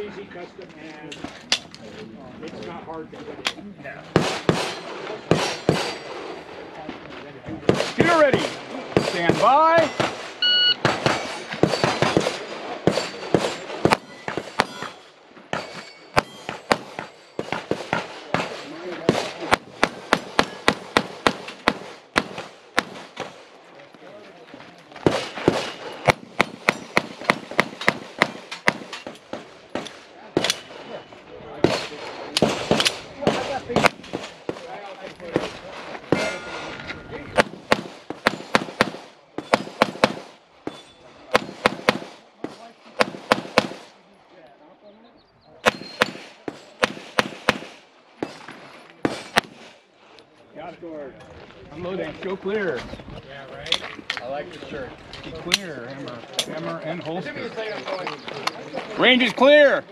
easy custom as it's not hard to put in. Shooter ready. Stand by. Got it. Unloading. Go clear. Yeah, right? I like the shirt. Be clear. Hammer and holster. Range is clear.